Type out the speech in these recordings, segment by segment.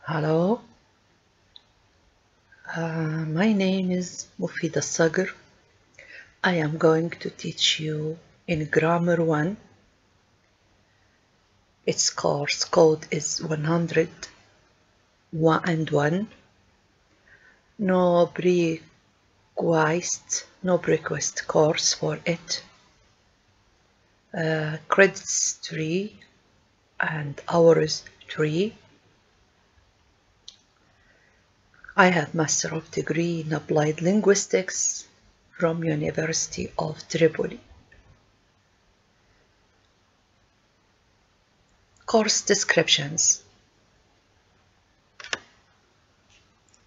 Hello, my name is Mufida. I am going to teach you in Grammar 1. Its course code is 101. No prerequisite course for it. Credits 3 and hours 3. I have Master of Degree in Applied Linguistics from University of Tripoli. Course descriptions.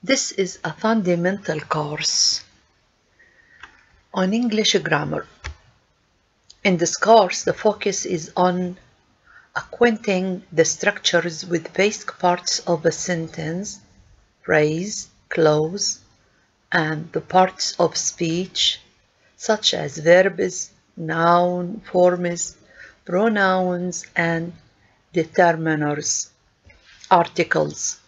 This is a fundamental course on English grammar. In this course, the focus is on acquainting the structures with basic parts of a sentence, phrase, clause, and the parts of speech, such as verbs, noun forms, pronouns, and determiners, articles.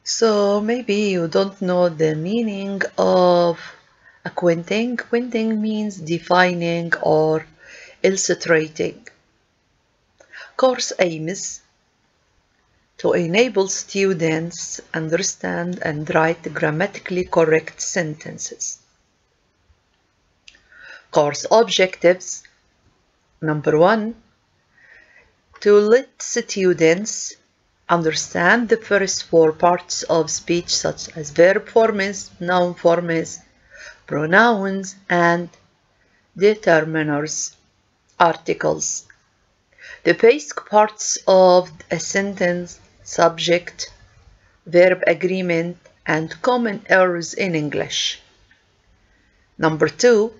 So maybe you don't know the meaning of acquainting. Acquainting means defining or illustrating. Course aims to enable students understand and write grammatically correct sentences. Course objectives. Number 1, to let students understand the first 4 parts of speech, such as verb forms, noun forms, pronouns, and determiners, articles. The basic parts of a sentence, subject, verb agreement, and common errors in English. Number 2,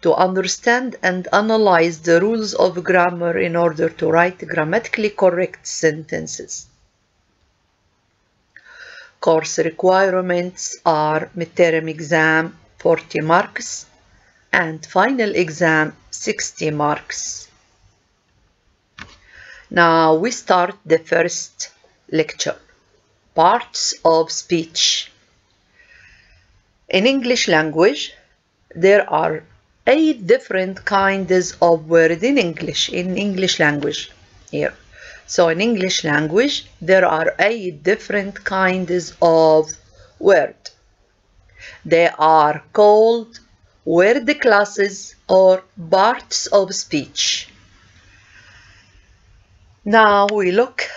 to understand and analyze the rules of grammar in order to write grammatically correct sentences. Course requirements are midterm exam 40 marks and final exam 60 marks. Now we start the first lecture. Parts of speech. In English language, there are 8 different kinds of words in English language here. So in English language, there are 8 different kinds of words. They are called word classes or parts of speech. Now we look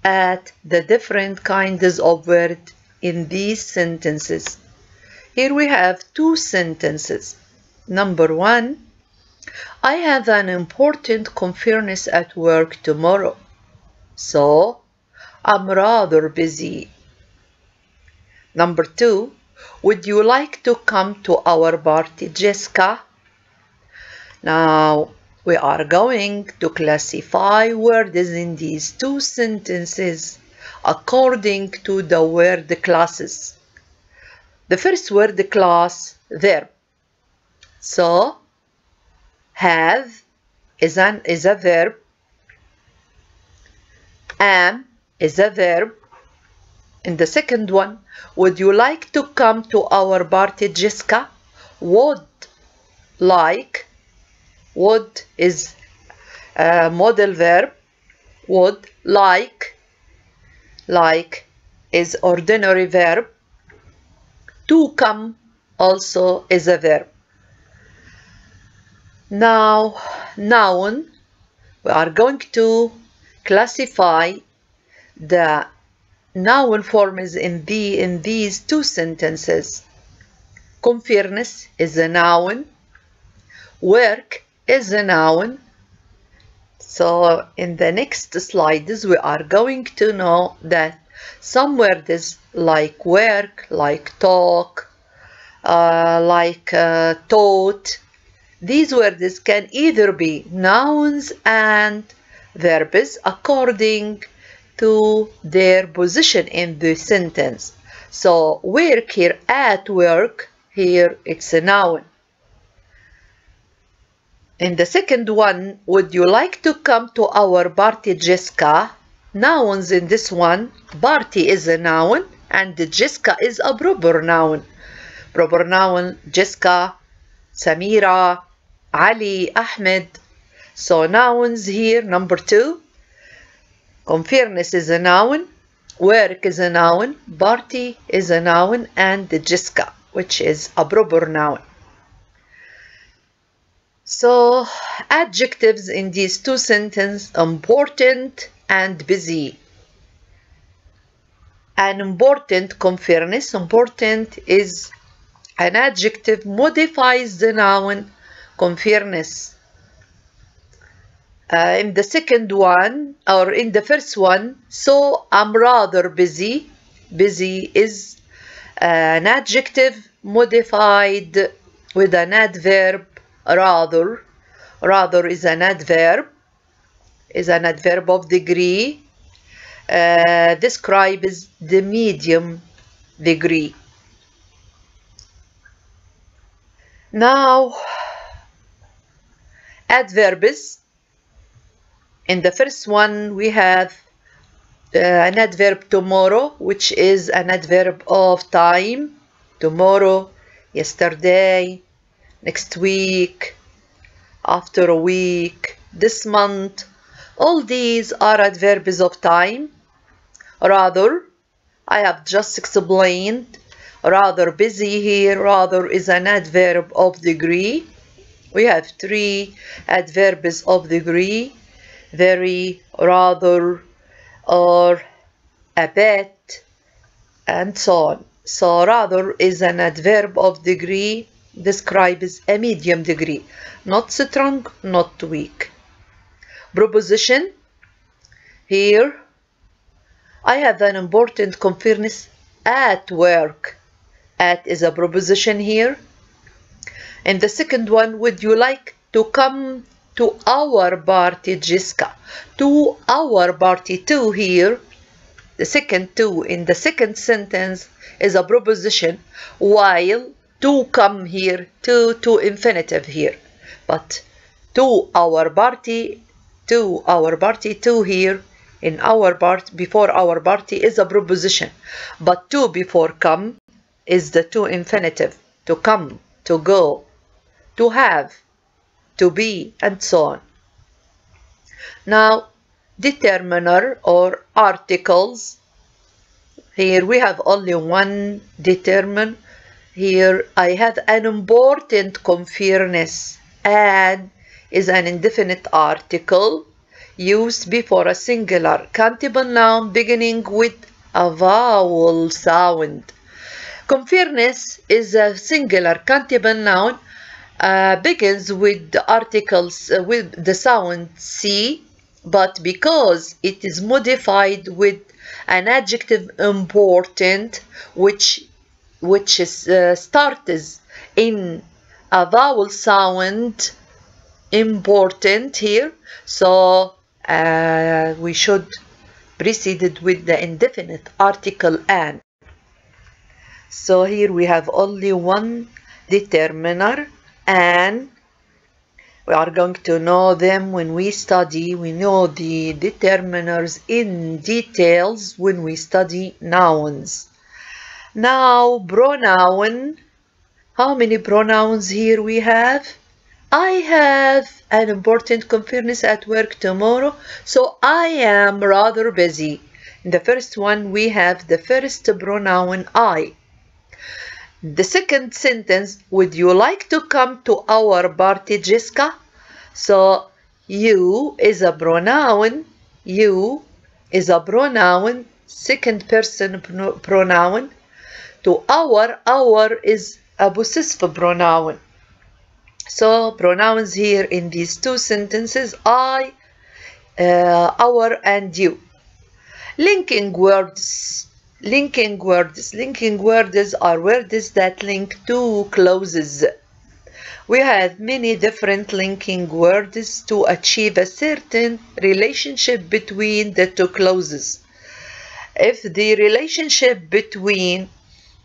at the different kinds of words in these sentences. Here we have 2 sentences. Number 1, I have an important conference at work tomorrow, so I'm rather busy. Number 2, would you like to come to our party, Jessica? Now we are going to classify words in these 2 sentences according to the word classes. The first word class, verb. So, have is a verb. Am is a verb. In the second one, would you like to come to our party, Jessica? Would, like. Would is a modal verb. Would, like. Like is ordinary verb. To come also is a verb. Now, noun, we are going to classify the noun forms in these 2 sentences. Conference is a noun. Work is a noun. So in the next slides, we are going to know that some words like work, like talk, like taught, these words can either be nouns and verbs according to their position in the sentence. So work here, at work, here it's a noun. In the second one, would you like to come to our party, Jessica? nouns in this one. Party is a noun and Jessica is a proper noun. Proper noun, Jessica, Samira, Ali, Ahmed. So nouns here, number 2. Unfairness is a noun, work is a noun, party is a noun, and Jessica, which is a proper noun. So adjectives in these two sentences, important and busy. An important, unfairness, important is an adjective modifies the noun unfairness. In the second one, or in the first one, so I'm rather busy. Busy is an adjective modified with an adverb, rather. Rather is an adverb of degree. Describes the medium degree. Now, adverbs. In the first one, we have an adverb tomorrow, which is an adverb of time. Tomorrow, yesterday, next week, after a week, this month. All these are adverbs of time. Rather, I have just explained. Rather busy here. Rather is an adverb of degree. We have 3 adverbs of degree. Very, rather, or a bit, and so on. So rather is an adverb of degree, describes a medium degree, not strong, not weak. Preposition. Here I have an important unfairness at work. At is a preposition here. And the second one, would you like to come to our party, Jessica? To our party, to here, the second to in the second sentence is a preposition, while to come here, to infinitive here. But to our party, to here, in our part, before our party is a preposition. But to before come is the to infinitive, to come, to go, to have, to be, and so on. Now, determiner or articles. Here we have only one determiner. Here I have an important unfairness. An is an indefinite article used before a singular countable noun beginning with a vowel sound. Unfairness is a singular countable noun, begins with the articles with the sound C, but because it is modified with an adjective important, which starts in a vowel sound, important here, so we should precede it with the indefinite article an. So here we have only one determiner, and we are going to know them when we study. We know the determiners in details when we study nouns. Now, pronoun. How many pronouns here we have? I have an important unfairness at work tomorrow, so I am rather busy. In the first one, we have the first pronoun I. The second sentence, would you like to come to our party, Jessica? So, you is a pronoun. You is a pronoun, second person pronoun. To our is a possessive pronoun. So, pronouns here in these two sentences, I, our, and you. Linking words. Linking words. Linking words are words that link two clauses. We have many different linking words to achieve a certain relationship between the two clauses. If the relationship between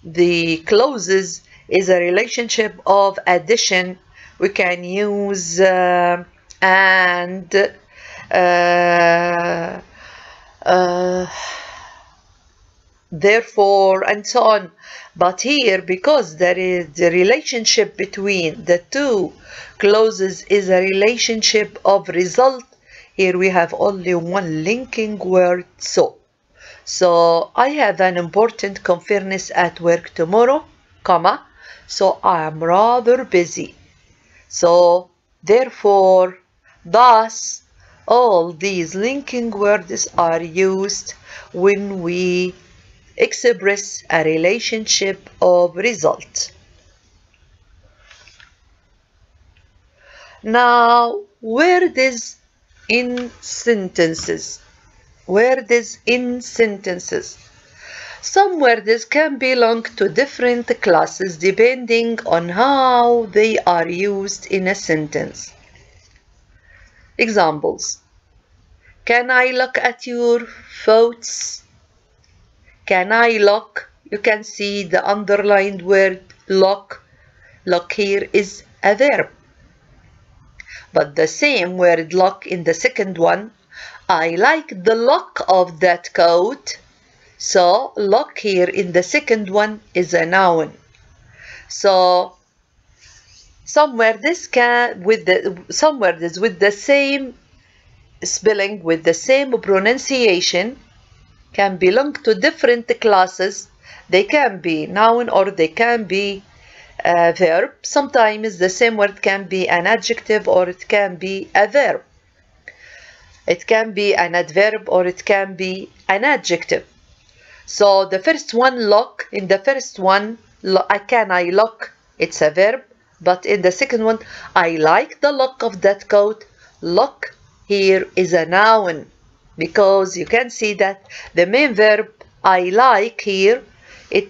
the clauses is a relationship of addition, we can use and, therefore, and so on. But here, because there is the relationship between the two clauses is a relationship of result, here we have only one linking word, so. So I have an important conference at work tomorrow, comma, so I am rather busy. So therefore, thus, all these linking words are used when we express a relationship of result. Now, where does in sentences? Where does in sentences? Some words can belong to different classes depending on how they are used in a sentence. Examples. Can I look at your photos? Can I look? You can see the underlined word look. Look here is a verb. But the same word look in the second one. I like the look of that coat. So look here in the second one is a noun. So some words with the same spelling, with the same pronunciation, can belong to different classes. They can be noun or they can be a verb. Sometimes the same word can be an adjective or it can be a verb. It can be an adverb or it can be an adjective. So the first one, look, in the first one, can I look? It's a verb. But in the second one, I like the look of that coat. Look here is a noun. Because you can see that the main verb I like here,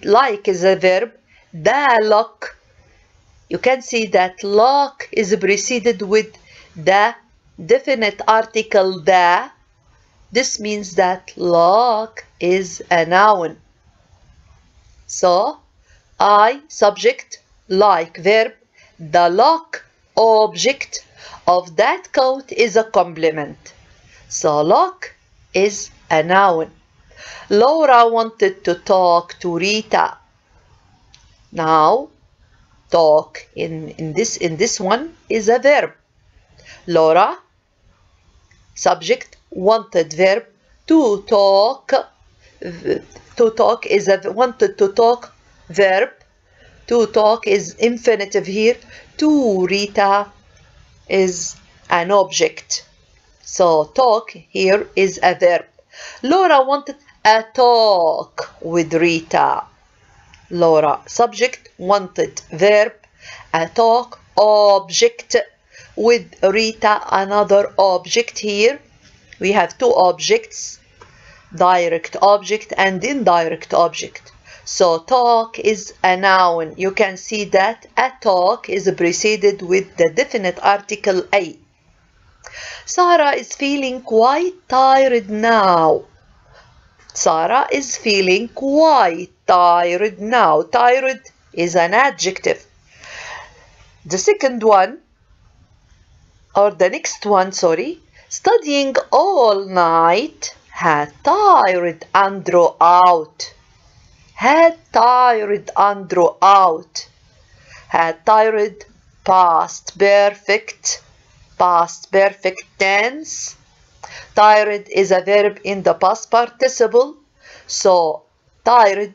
like is a verb. The look, you can see that look is preceded with the definite article the. This means that look is a noun. So I, subject, like, verb. The look, object of that coat is a complement. So look is a noun. Laura wanted to talk to Rita. Now, talk in this one is a verb. Laura, subject, wanted, verb. To talk is a wanted to talk, verb. To talk is infinitive here. To Rita is an object. So talk here is a verb. Laura wanted a talk with Rita. Laura, subject, wanted, verb. A talk, object. With Rita, another object here. We have two objects, direct object and indirect object. So talk is a noun. You can see that a talk is preceded with the definite article a. Sarah is feeling quite tired now. Sarah is feeling quite tired now. Tired is an adjective. The second one, or the next one, sorry, studying all night, had tired Andrew out. Had tired Andrew out. Had tired, past perfect tense. Tired is a verb in the past participle. So tired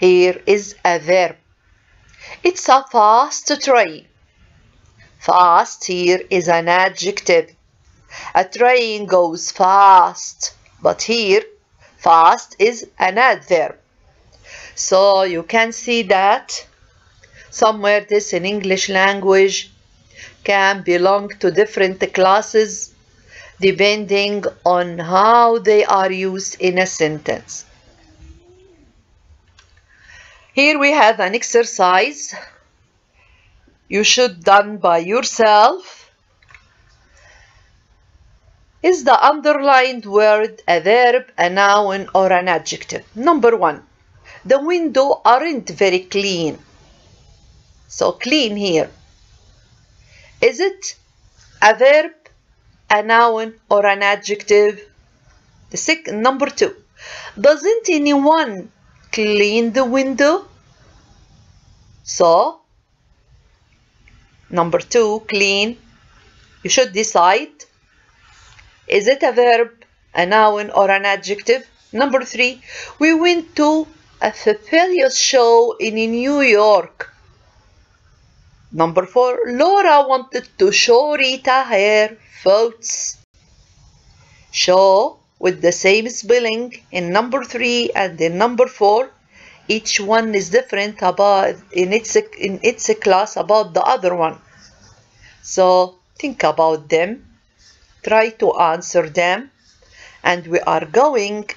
here is a verb. It's a fast train. Fast here is an adjective. A train goes fast, but here fast is an adverb. So you can see that some words in English language can belong to different classes depending on how they are used in a sentence. Here we have an exercise you should done by yourself. Is the underlined word a verb, a noun, or an adjective? Number one, the windows aren't very clean. So clean here. Is it a verb, a noun, or an adjective? Number 2. Doesn't anyone clean the window? So, number 2, clean. You should decide. Is it a verb, a noun, or an adjective? Number 3, we went to a fabulous show in New York. Number 4, Laura wanted to show Rita her photos. Show with the same spelling in number 3 and in number 4. Each one is different in its class about the other one. So think about them, try to answer them, and we are going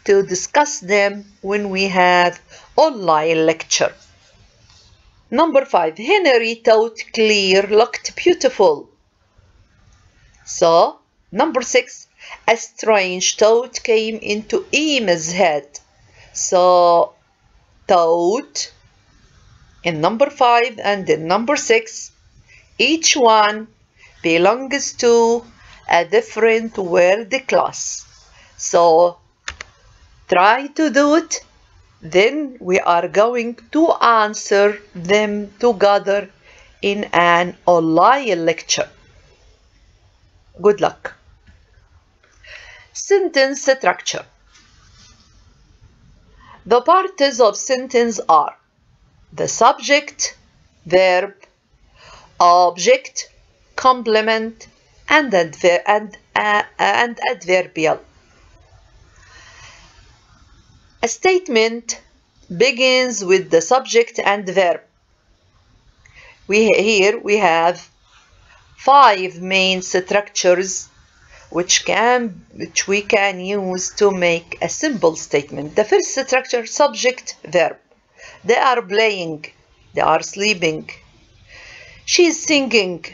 to discuss them when we have online lecture. Number 5, Henry thought Claire looked beautiful. So, number 6, a strange thought came into Emma's head. So, thought in number 5 and in number 6, each one belongs to a different word class. So, try to do it. Then we are going to answer them together in an online lecture. Good luck. Sentence structure. The parts of sentence are the subject, verb, object, complement, and adverbial. A statement begins with the subject and verb. Here we have 5 main structures which we can use to make a simple statement. The first structure, subject, verb. They are playing, they are sleeping, she's singing,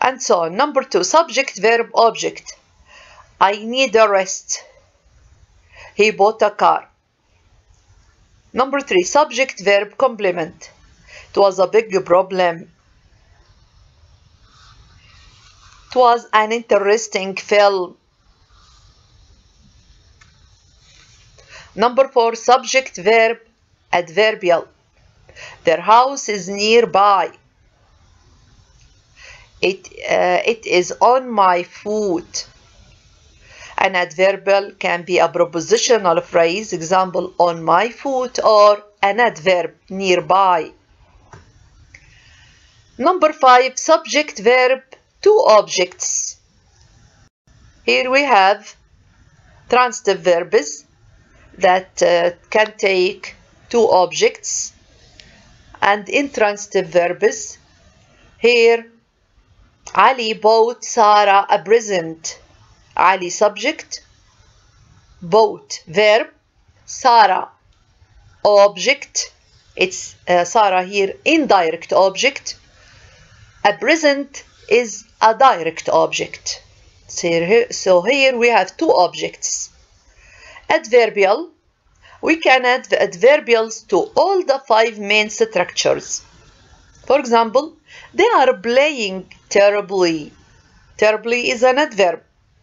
and so on. Number 2, subject, verb, object. I need a rest. He bought a car. Number 3, subject, verb, complement. It was a big problem. It was an interesting film. Number 4, subject, verb, adverbial. Their house is nearby. It is on my foot. An adverbial can be a prepositional phrase, example, on my foot, or an adverb, nearby. Number 5, subject, verb, 2 objects. Here we have transitive verbs that can take 2 objects, and intransitive verbs. Here, Ali bought Sarah a present. Ali subject, bought verb, Sarah object. It's Sarah here indirect object. A present is a direct object. So here we have 2 objects. Adverbial. We can add adverbials to all the 5 main structures. For example, they are playing terribly. Terribly is an adverb.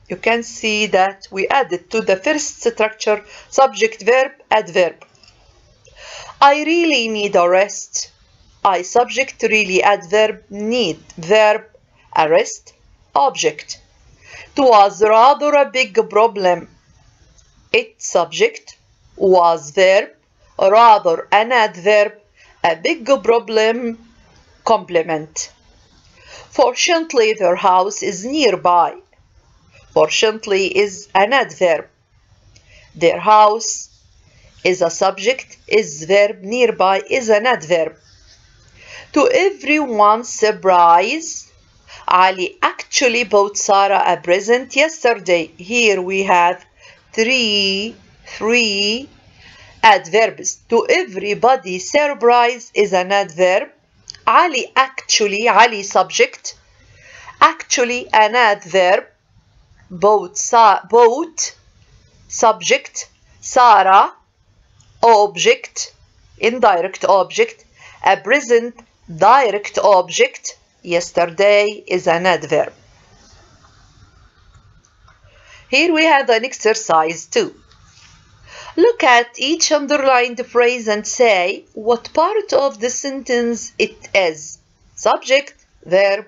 You can see that we added to the first structure subject, verb, adverb. I really need a rest. I subject, really, adverb, need, verb, a rest, object. It was rather a big problem. It subject, was verb, rather an adverb, a big problem, complement. Fortunately, their house is nearby. Fortunately is an adverb. Their house is a subject, is verb, nearby is an adverb. To everyone's surprise, Ali actually bought Sarah a present yesterday. Here we have three adverbs. To everybody's surprise is an adverb. Ali actually, Ali subject, actually an adverb. Bought subject, Sarah object, indirect object, a present direct object, yesterday is an adverb. Here we have an exercise too. Look at each underlined phrase and say what part of the sentence it is. Subject, verb,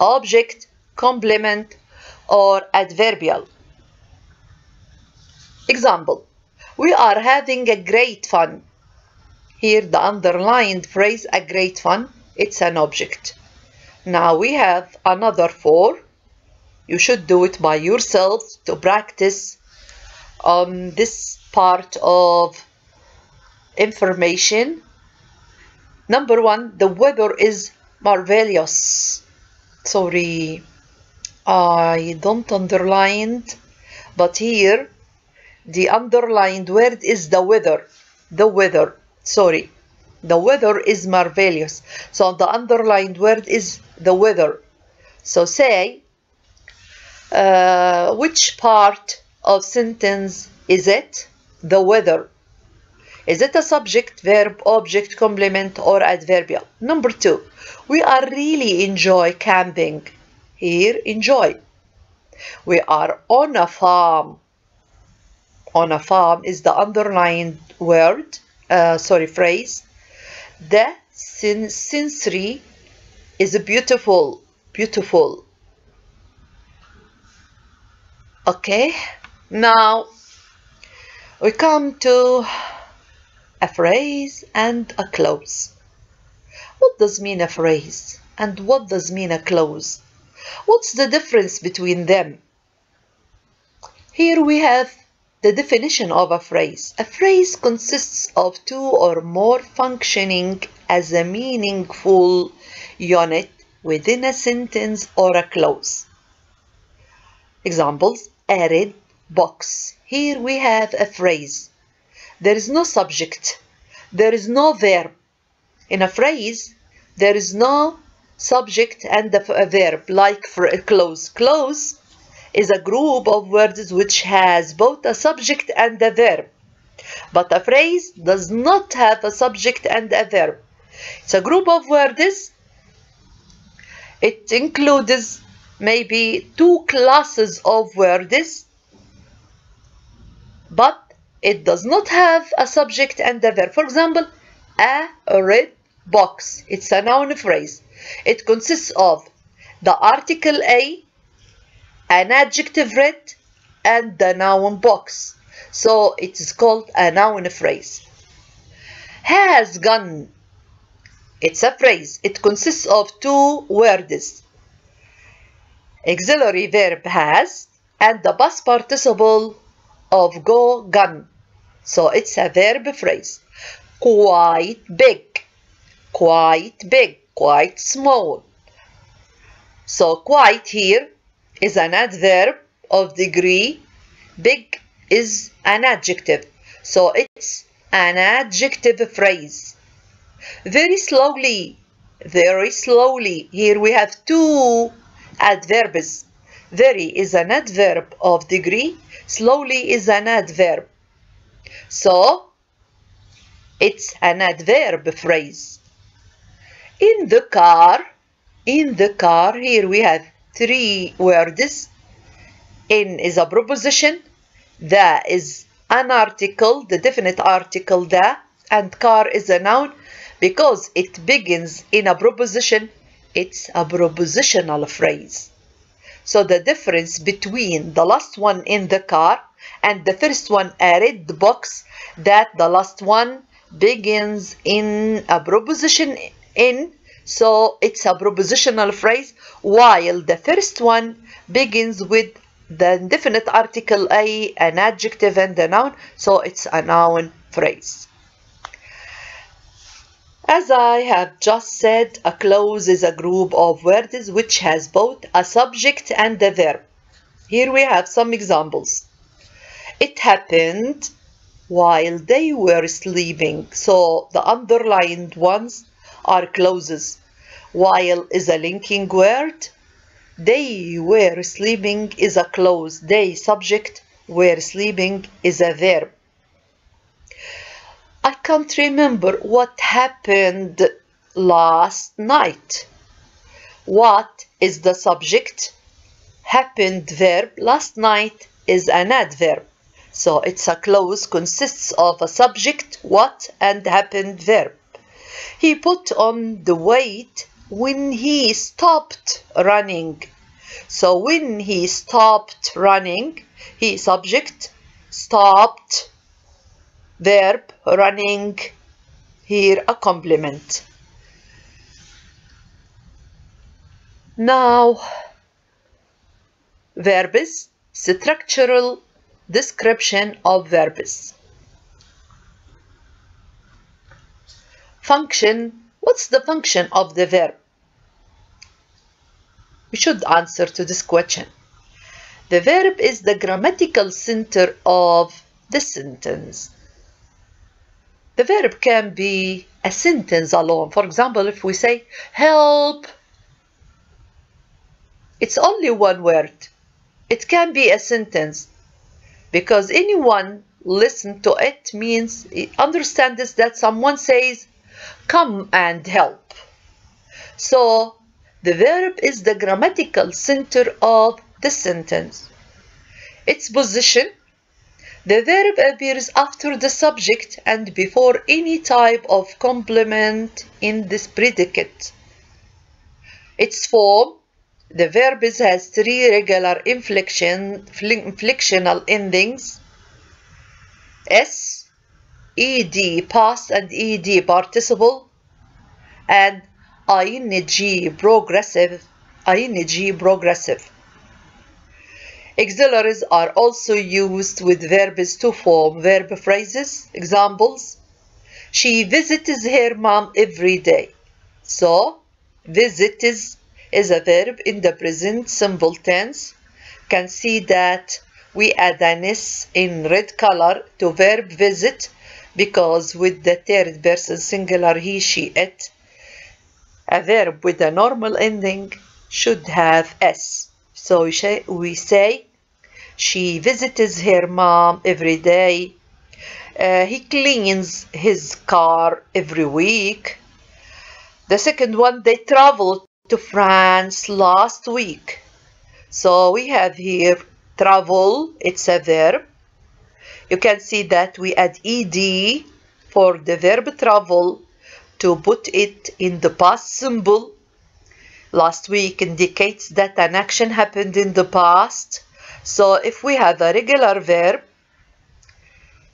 object, complement, or adverbial. Example, we are having a great fun. Here the underlined phrase, a great fun, it's an object. Now we have another 4. You should do it by yourself to practice on this part of information. Number 1, the weather is marvelous. Sorry, I don't underline, but here the underlined word is the weather. The weather, sorry. The weather is marvelous. So the underlined word is the weather. So say, which part of sentence is it? The weather. Is it a subject, verb, object, complement, or adverbial? Number 2, we are really enjoy camping. Here, enjoy. We are on a farm. On a farm is the underlined word, phrase. The scenery is beautiful. Beautiful. Okay, now we come to a phrase and a clause. What does mean a phrase and what does mean a clause? What's the difference between them? Here we have the definition of a phrase. A phrase consists of 2 or more functioning as a meaningful unit within a sentence or a clause. Examples, a red box. Here we have a phrase. There is no subject. There is no verb. In a phrase, there is no subject and a verb like for a clause. Clause is a group of words which has both a subject and a verb. But a phrase does not have a subject and a verb. It's a group of words. It includes maybe 2 classes of words, but it does not have a subject and a verb. For example, a red box. It's a noun phrase. It consists of the article a, an adjective red, and the noun box. So it is called a noun phrase. Has gone. It's a phrase. It consists of 2 words. Auxiliary verb has and the past participle of go, gone. So it's a verb phrase. Quite big, quite small. So quite here is an adverb of degree. Big is an adjective. So it's an adjective phrase. Very slowly. Here we have 2 adverbs. Very is an adverb of degree. Slowly is an adverb. So it's an adverb phrase. In the car, here we have 3 words. In is a preposition. The is an article, the definite article the, and car is a noun. Because it begins in a preposition, it's a prepositional phrase. So the difference between the last one, in the car, and the first one, a red box, that the last one begins in a preposition in, so it's a prepositional phrase, while the first one begins with the indefinite article a, an adjective, and a noun, so it's a noun phrase. As I have just said, a clause is a group of words which has both a subject and a verb. Here we have some examples. It happened while they were sleeping. So the underlined ones are clauses. While is a linking word. They were sleeping is a clause. They subject, were sleeping is a verb. I can't remember what happened last night. What is the subject? Happened verb. Last night is an adverb. So it's a clause consists of a subject, what, and happened verb. He put on the weight when he stopped running. So when he stopped running, he subject, stopped, verb, running, here a complement. Now, verbs, structural description of verbs. Function, what's the function of the verb? We should answer to this question. The verb is the grammatical center of the sentence. The verb can be a sentence alone. For example, if we say help, it's only one word. It can be a sentence because anyone listen to it means understands that someone says come and help. So the verb is the grammatical center of the sentence. Its position, the verb appears after the subject and before any type of complement in this predicate. Its form, the verb has three regular inflectional endings: s, ed past and ed participle, and ing progressive. Auxiliaries are also used with verbs to form verb phrases. Examples: she visits her mom every day. So visits is a verb in the present simple tense. Can see that we add an s in red color to verb visit because with the third person singular he, she, it, a verb with a normal ending should have s. So we say she visits her mom every day. He cleans his car every week. The second one, they traveled to France last week. So we have here travel, it's a verb. You can see that we add ed for the verb travel to put it in the past simple. Last week indicates that an action happened in the past. So if we have a regular verb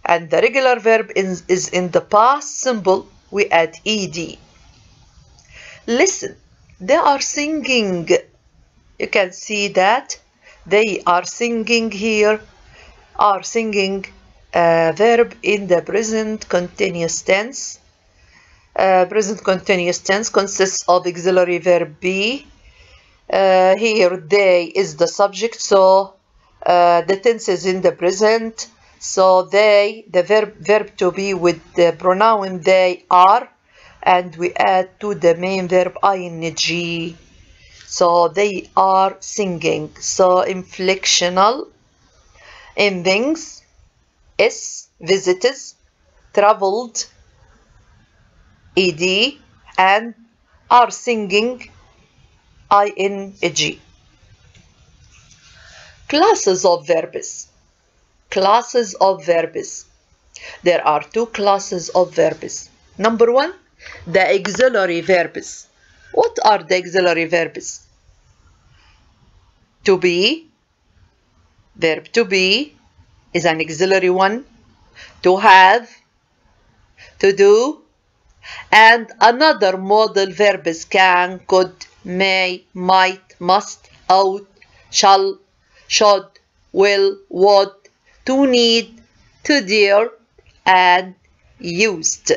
and the regular verb is in the past simple, we add ed. Listen, they are singing. You can see that they are singing here, are singing a verb in the present continuous tense. Present continuous tense consists of auxiliary verb be. Here they is the subject, so the tense is in the present. So they, the verb to be with the pronoun they are, and we add to the main verb ing. So they are singing. So inflectional endings: s, visitors, traveled, ed, and are singing, ing. Classes of verbs. Classes of verbs. There are two classes of verbs. Number one, the auxiliary verbs. What are the auxiliary verbs? To be, verb to be is an auxiliary one. To have, to do, and another modal verbs can, could, may, might, must, ought, shall, should, will, would, to need, to dare, and used.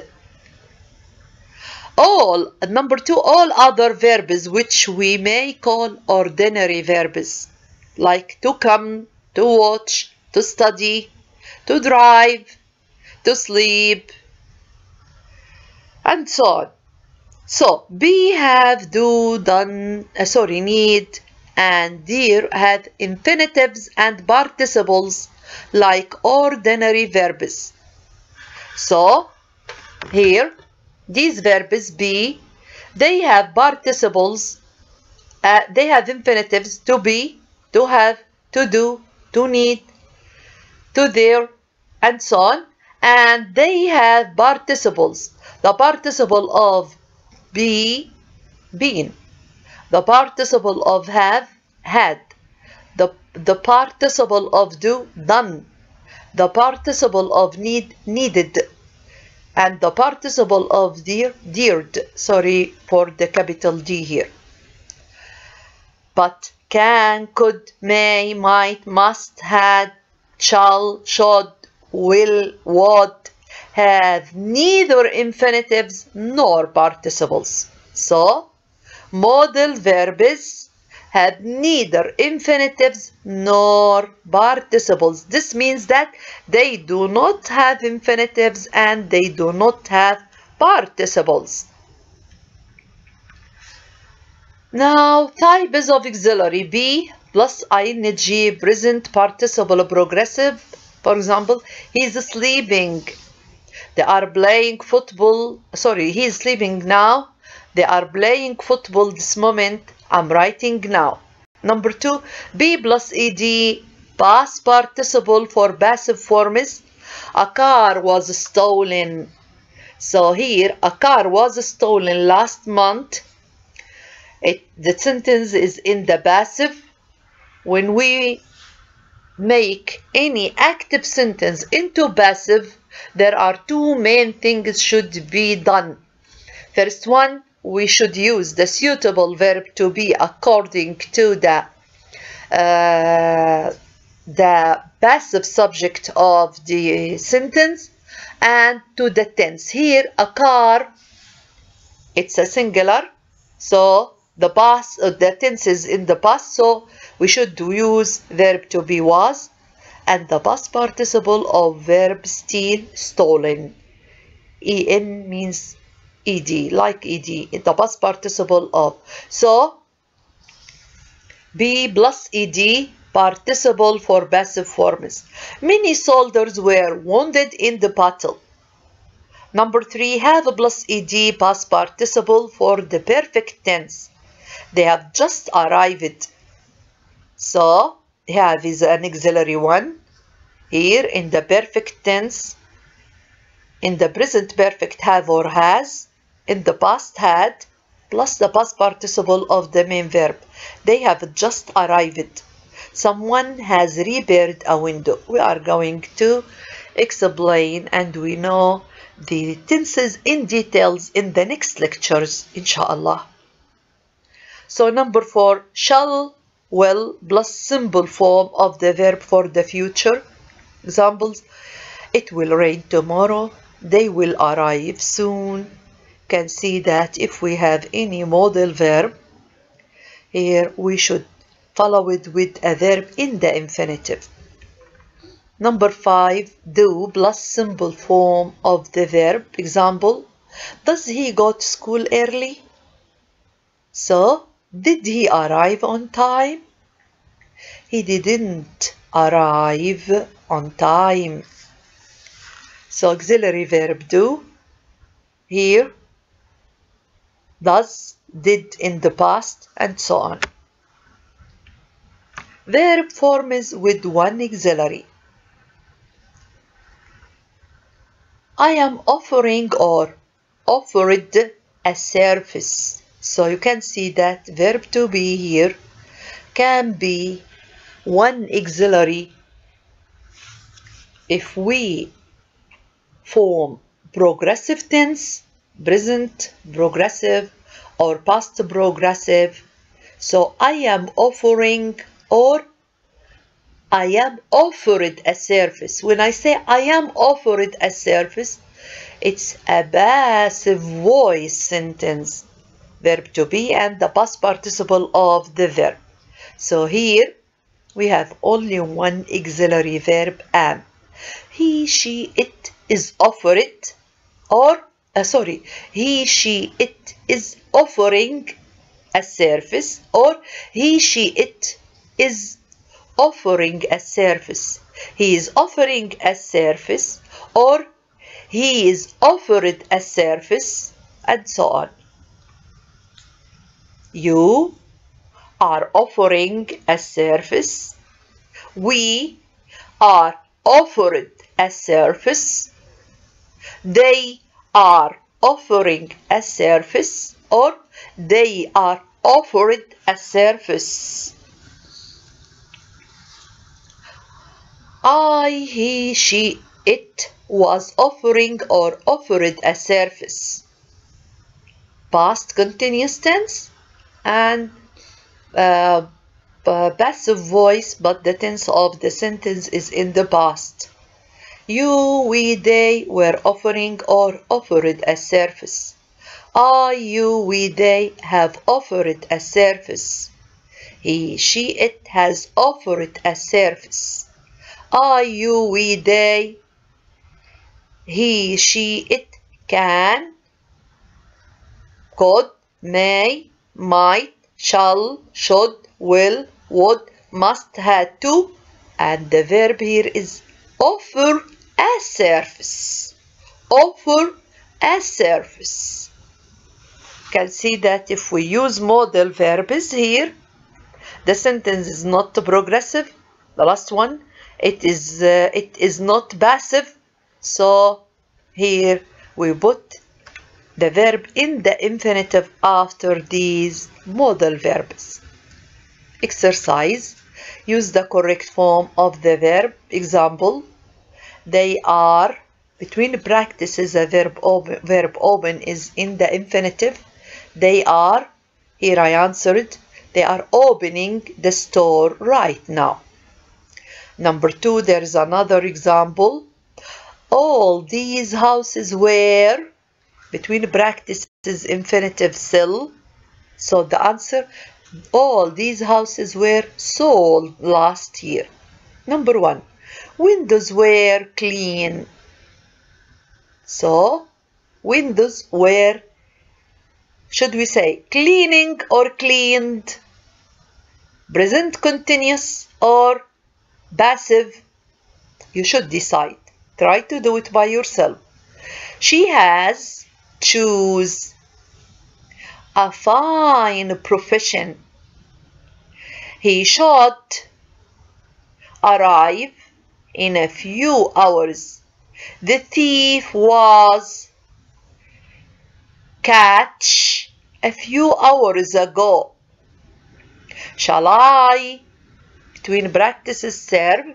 Number two, all other verbs which we may call ordinary verbs, like to come, to watch, to study, to drive, to sleep, and so on. So be, have, do, done, need, and dare have infinitives and participles like ordinary verbs. So here these verbs be, they have participles, they have infinitives: to be, to have, to do, to need, to their, and so on. And they have participles. The participle of be, been. The participle of have, had. The participle of do, done. The participle of need, needed. And the participle of dear, deared. Sorry for the capital D here. But, can, could, may, might, must, had, shall, should, will, would have neither infinitives nor participles. So, modal verbs have neither infinitives nor participles. This means that they do not have infinitives and they do not have participles. Now, types of auxiliary: be plus ing, present participle progressive. For example, he's sleeping. They are playing football. Sorry, he is sleeping now. They are playing football this moment. I'm writing now. Number 2, be plus ed, past participle for passive forms. A car was stolen. So here, a car was stolen last month. The sentence is in the passive. When we make any active sentence into passive, there are two main things should be done. First one, we should use the suitable verb to be according to the passive subject of the sentence and to the tense. Here, a car, it's a singular, so the tense is in the past, so we should use verb to be was, and the past participle of verb steal, stolen. En means ed, like ed, the past participle of. So, be plus ed, participle for passive forms. Many soldiers were wounded in the battle. Number 3, have plus ed, past participle for the perfect tense. They have just arrived. So, have is an auxiliary one. Here in the perfect tense, in the present perfect have or has, in the past had, plus the past participle of the main verb. They have just arrived. Someone has repaired a window. We are going to explain and we know the tenses in details in the next lectures, inshallah. So number 4, shall, will plus simple form of the verb for the future. Examples: it will rain tomorrow. They will arrive soon. Can see that if we have any modal verb, here we should follow it with a verb in the infinitive. Number 5, do plus simple form of the verb. Example: does he go to school early? So, did he arrive on time? He didn't arrive on time. So, auxiliary verb do. Here, does, did in the past, and so on. Verb forms with one auxiliary. I am offering or offered a service. So you can see that verb to be here can be one auxiliary if we form progressive tense, present progressive, or past progressive. So I am offering or I am offered a service. When I say I am offered a service, it's a passive voice sentence. Verb to be and the past participle of the verb. So here we have only one auxiliary verb, am. He, she, it is offered, or he, she, it is offering a service, or he, she, it is offering a service. He is offering a service, or he is offered a service, and so on. You are offering a service. We are offered a service. They are offering a service, or they are offered a service. I, he, she, it was offering or offered a service. Past continuous tense and passive voice, but the tense of the sentence is in the past. You, we, they were offering or offered a service. I, you, we, they have offered a service. He, she, it has offered a service. I, you, we, they, he, she, it can, could, may, might, shall, should, will, would, must, had to, and the verb here is offer a service. Offer a service. You can see that if we use modal verbs here, the sentence is not progressive. The last one, it is not passive. So here we put the verb in the infinitive after these modal verbs. Exercise. Use the correct form of the verb. Example. They are, between practices, a verb open is in the infinitive. They are, here I answered, they are opening the store right now. Number 2, there is another example. All these houses were, between practices, infinitive still. So the answer, all these houses were sold last year. Number 1, windows were clean. So windows were, should we say cleaning or cleaned? Present continuous or passive? You should decide. Try to do it by yourself. She has choose a fine profession. He should arrive in a few hours. The thief was catch a few hours ago. Shall I, between practices, serve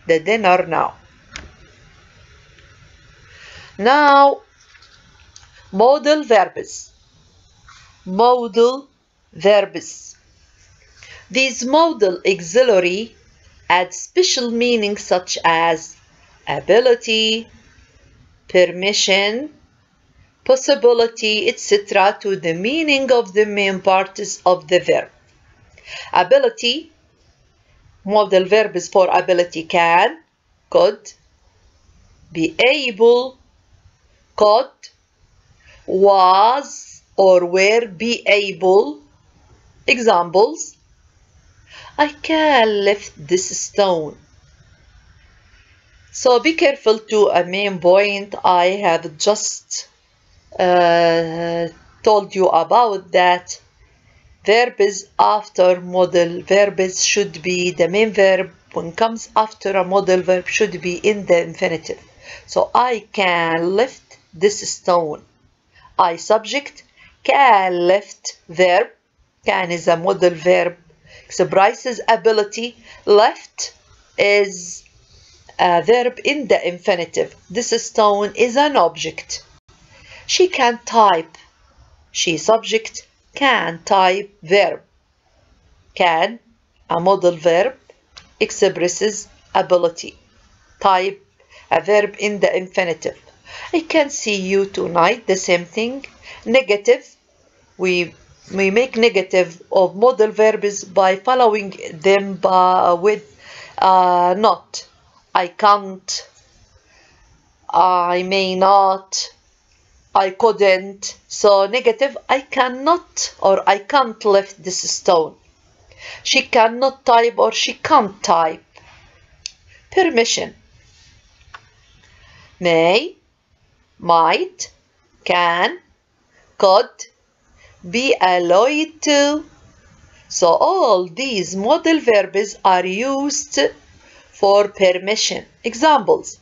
the dinner now? Now, modal verbs. Modal verbs. These modal auxiliary add special meaning such as ability, permission, possibility, etc. to the meaning of the main parts of the verb. Ability, modal verbs for ability can, could, be able, could, was or were be able. Examples: I can lift this stone. So be careful to a main point. I have just told you about that. Verbs after modal verbs should be, the main verb when comes after a modal verb should be in the infinitive. So I can lift this stone. I subject, can lift verb. Can is a modal verb, expresses ability. Lift is a verb in the infinitive. This stone is an object. She can type. She subject, can type verb. Can, a modal verb, expresses ability. Type, a verb in the infinitive. I can see you tonight, the same thing. Negative, we make negative of modal verbs by following them with not. I can't, I may not, I couldn't. So negative, I cannot or I can't lift this stone. She cannot type or she can't type. Permission. May, might, can, could, be allowed to. So all these modal verbs are used for permission. Examples: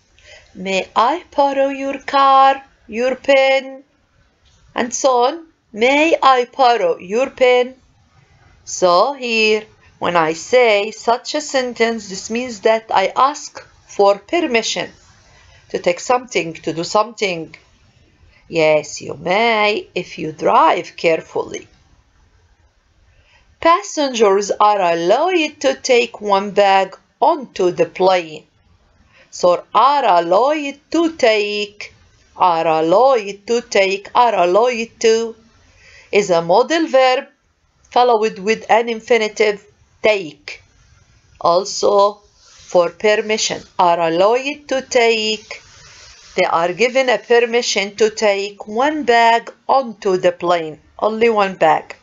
may I borrow your car, your pen, and so on. May I borrow your pen? So here, when I say such a sentence, this means that I ask for permission to take something, to do something. Yes, you may if you drive carefully. Passengers are allowed to take one bag onto the plane. So are allowed to take, are allowed to take, are allowed to is a modal verb followed with an infinitive, take. Also for permission, are allowed to take, they are given a permission to take one bag onto the plane, only one bag.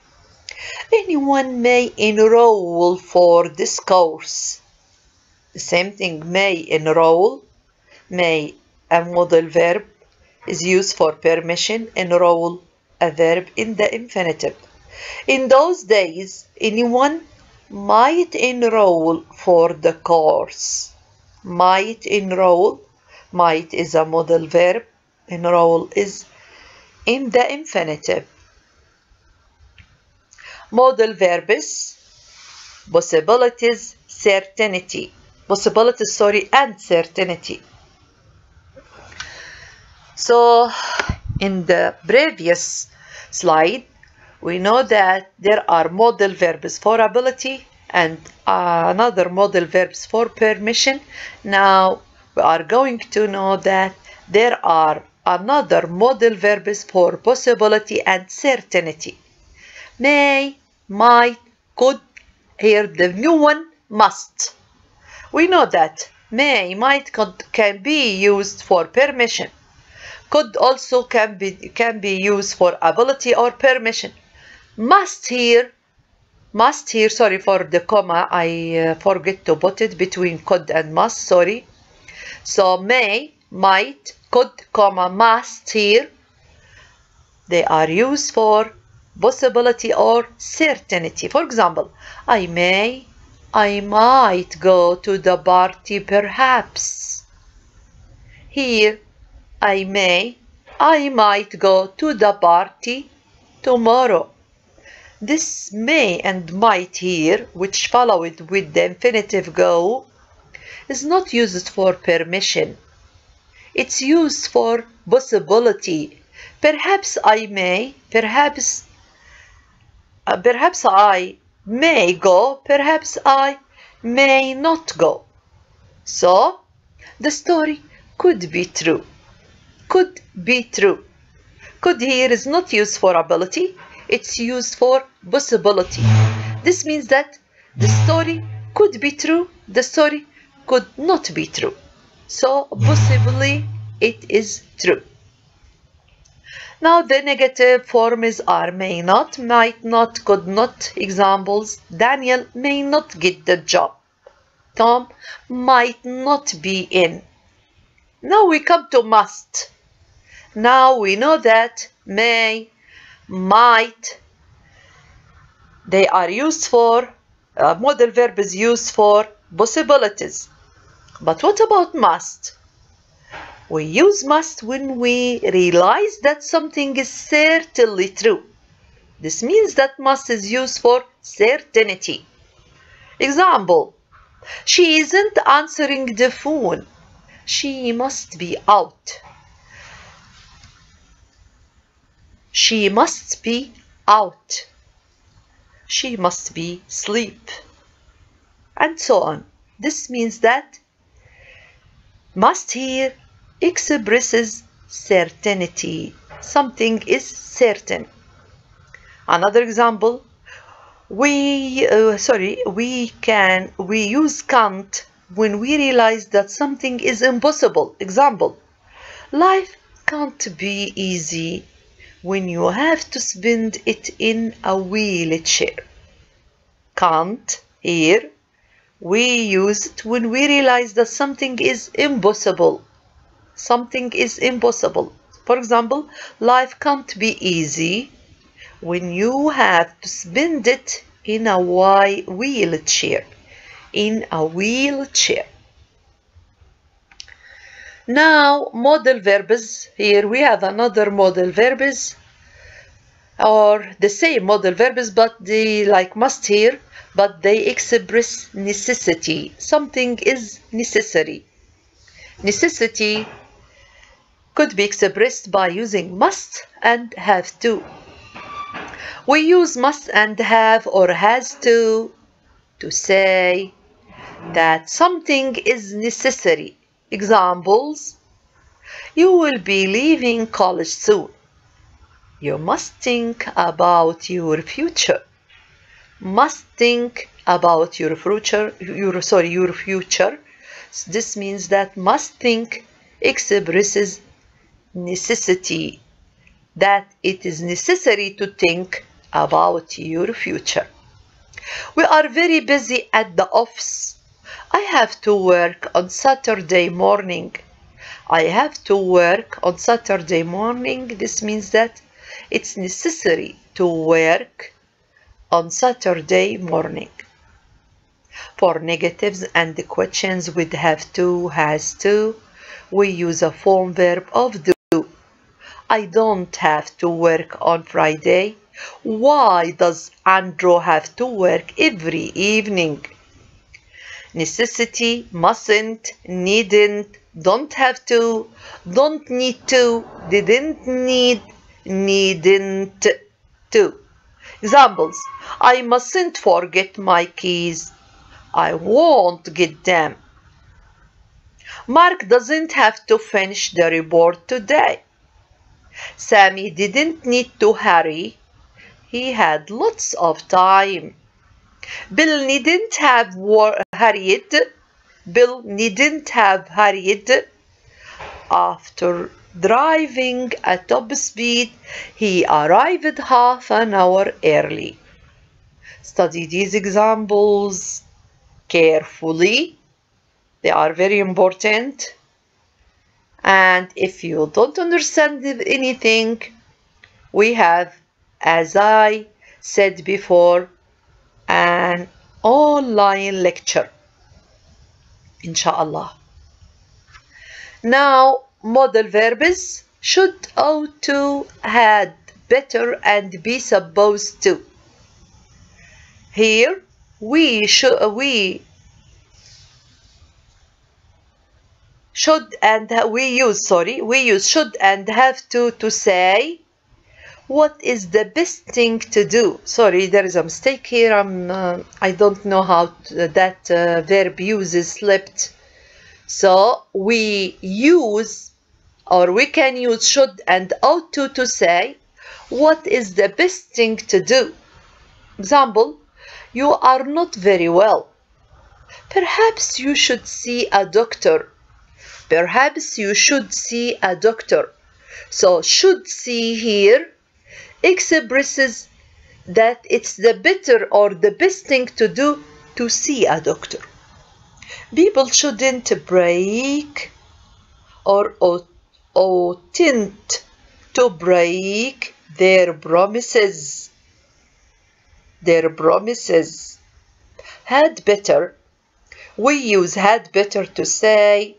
Anyone may enroll for this course. The same thing, may enroll, may a modal verb is used for permission, enroll a verb in the infinitive. In those days, anyone might enroll for the course. Might enroll, might is a modal verb, enroll is in the infinitive. Modal verbs, possibilities, certainty. Possibilities, sorry, and certainty. So, in the previous slide, we know that there are modal verbs for ability and another modal verbs for permission. Now, we are going to know that there are another modal verbs for possibility and certainty. May, might, could. Here the new one, must. We know that may, might, could can be used for permission. Could also can be used for ability or permission. Must here, sorry for the comma, I forget to put it between could and must, sorry. So may, might, could, comma, must here, they are used for possibility or certainty. For example, I might go to the party perhaps. Here, I might go to the party tomorrow. This may and might here, which followed with the infinitive go, is not used for permission. It's used for possibility. Perhaps I may, perhaps I may go, perhaps I may not go. So, the story could be true. Could be true. Could here is not used for ability, it's used for possibility. This means that the story could be true, the story could not be true. So, possibly it is true. Now the negative forms are may not, might not, could not. Examples: Daniel may not get the job. Tom might not be in. Now we come to must. Now we know that may, might, they are used for, modal verb is used for possibilities. But what about must? We use must when we realize that something is certainly true. This means that must is used for certainty. Example: she isn't answering the phone. She must be out. She must be out. She must be asleep. And so on. This means that must here expresses certainty. Something is certain. Another example, we use can't when we realize that something is impossible. Example: life can't be easy when you have to spend it in a wheelchair. Can't here, we use it when we realize that something is impossible. Something is impossible. For example, life can't be easy when you have to spend it in a wheelchair. In a wheelchair. Now, modal verbs. Here we have another modal verbs, or the same modal verbs, but they like must here, but they express necessity. Something is necessary. Necessity could be expressed by using must and have to. We use must and have or has to say that something is necessary. Examples: you will be leaving college soon. You must think about your future. Must think about your future. Your future. This means that must think expresses necessity, that it is necessary to think about your future. We are very busy at the office. I have to work on Saturday morning. I have to work on Saturday morning. This means that it's necessary to work on Saturday morning. For negatives and the questions with have to, has to, we use a form verb of do. I don't have to work on Friday. Why does Andrew have to work every evening? Necessity: mustn't, needn't, don't have to, don't need to, didn't need, needn't to. Examples: I mustn't forget my keys. I won't get them. Mark doesn't have to finish the report today. Sammy didn't need to hurry. He had lots of time. Bill needn't have hurried. Bill needn't have hurried. After driving at top speed, he arrived half an hour early. Study these examples carefully. They are very important. And if you don't understand anything, we have, as I said before, an online lecture, inshallah. Now, modal verbs: should, ought to, had, better, and be supposed to. Here we use should and have to say what is the best thing to do. Sorry, there is a mistake here. I don't know how that verb uses slipped. So we use, or we can use should and ought to say what is the best thing to do. Example: you are not very well. Perhaps you should see a doctor. Perhaps you should see a doctor. So should see here expresses that it's the better or the best thing to do to see a doctor. People shouldn't break or oughtn't to break their promises. Their promises. Had better. We use had better to say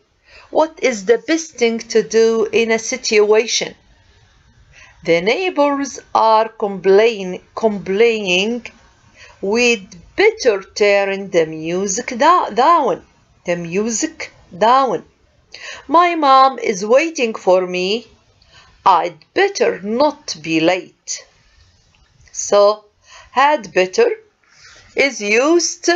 what is the best thing to do in a situation. The neighbors are complaining. We'd better turn the music down. The music down. My mom is waiting for me. I'd better not be late. So, had better is used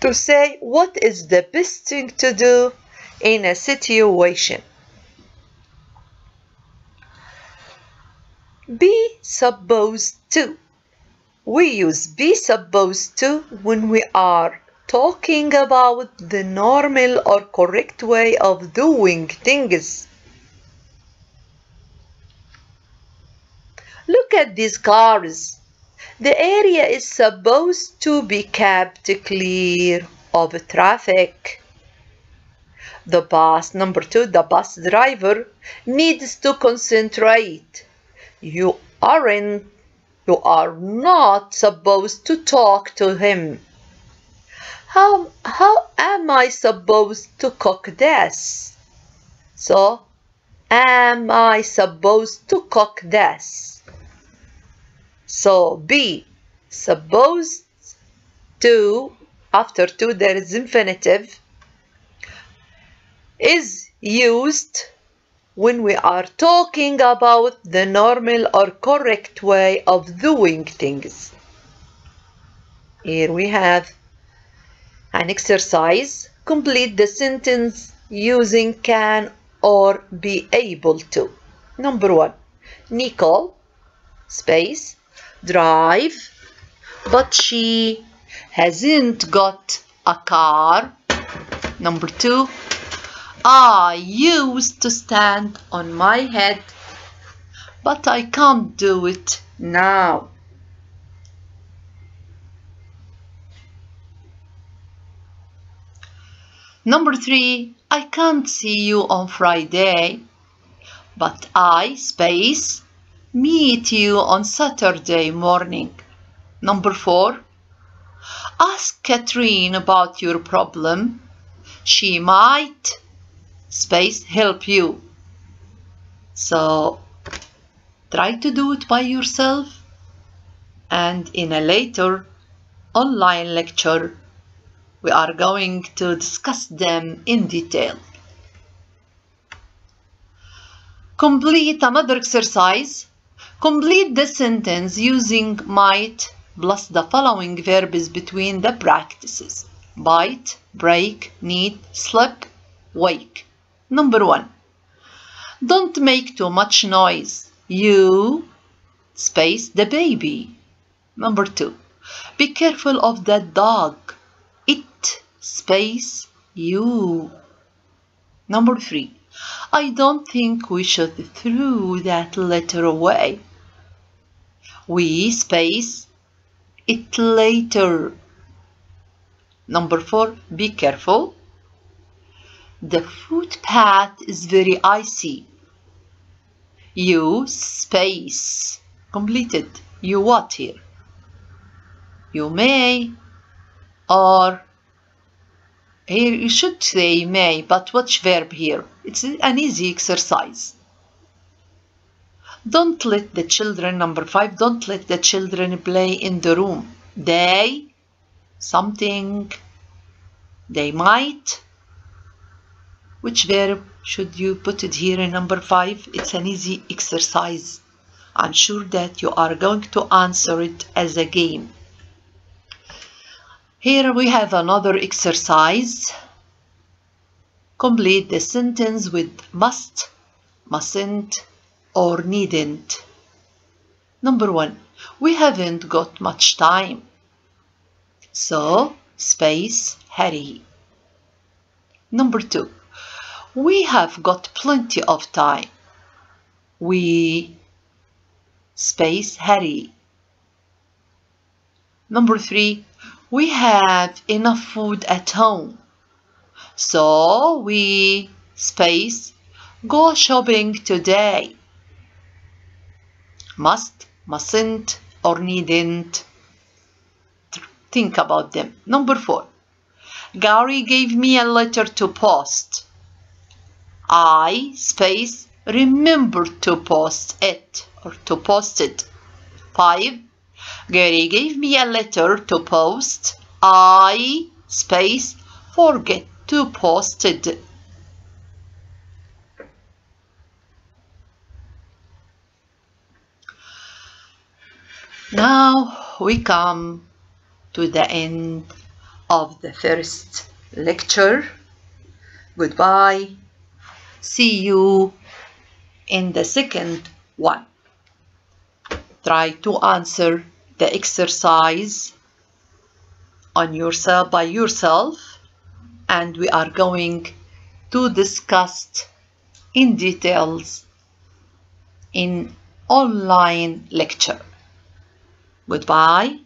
to say what is the best thing to do in a situation. Be supposed to. We use be supposed to when we are talking about the normal or correct way of doing things. Look at these cars. The area is supposed to be kept clear of traffic. The bus, number 2, the bus driver needs to concentrate. You are not supposed to talk to him. How am I supposed to cook this? So, am I supposed to cook this? So, be supposed to, after to there is infinitive, is used when we are talking about the normal or correct way of doing things. Here we have an exercise. Complete the sentence using can or be able to. Number 1. Nicole, space, drive, but she hasn't got a car. Number 2. I used to stand on my head, but I can't do it now. Number 3. I can't see you on Friday, but I, space, meet you on Saturday morning. Number 4. Ask Catherine about your problem. She might, space, help you. So try to do it by yourself, and in a later online lecture we are going to discuss them in detail. Complete another exercise. Complete the sentence using might plus the following verbs between the practices: bite, break, need, slip, wake. Number 1. Don't make too much noise. You, space, the baby. Number 2. Be careful of that dog. It, space, you. Number 3. I don't think we should throw that letter away. We, space, it later. Number 4. Be careful. The footpath is very icy. You, space, completed. You what here? You may, or here you should say may, but which verb here? It's an easy exercise. Don't let the children, number 5, don't let the children play in the room. They, something, they might. Which verb should you put it here in number 5? It's an easy exercise. I'm sure that you are going to answer it as a game. Here we have another exercise. Complete the sentence with must, mustn't, or needn't. Number 1. We haven't got much time. So, space, hurry. Number 2. We have got plenty of time. We, space, hurry. Number 3. We have enough food at home. So we, space, go shopping today. Must, mustn't, or needn't. Think about them. Number 4. Gary gave me a letter to post. I, space, remember to post it, or to post it. 5. Gary gave me a letter to post. I, space, forget to post it. Now we come to the end of the first lecture. Goodbye. See you in the second one. Try to answer the exercise on yourself by yourself, and we are going to discuss in details in online lecture. Goodbye.